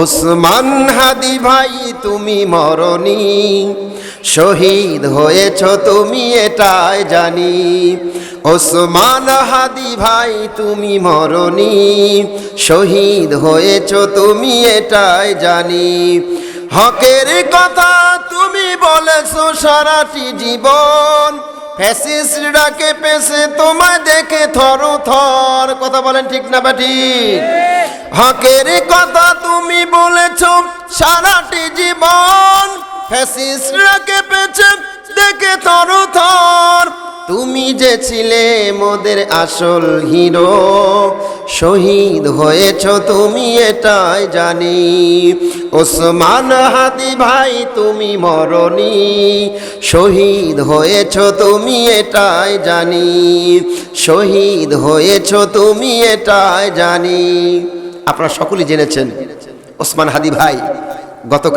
ওসমান হাদি ভাই তুমি মরনি, শহীদ হয়েছ তুমি এটাই জানি। ওসমান হাদি ভাই তুমি মরনি, শহীদ হয়েছ তুমি এটাই জানি। হকের কথা তুমি বলেছো সারাটি জীবন, ফ্যাসিস্টরা কেঁপেছে তোমায় দেখে থর থর। কথা বলেন ঠিক না ঠিক? হকের কথা তুমি বলেছো সারাটি জীবন, ফ্যাসিস্টরা কেঁপেছে দেখে থর থর। তুমি যে ছিলে মোদের আসল হিরো, শহীদ হয়েছ তুমি এটাই জানি। ওসমান হাদি ভাই তুমি মরনি, শহীদ হয়েছ তুমি এটাই জানি। শহীদ হয়েছ তুমি এটাই জানি। আপনারা সকলেই জেনেছেন ওসমান হাদি ভাই গতকাল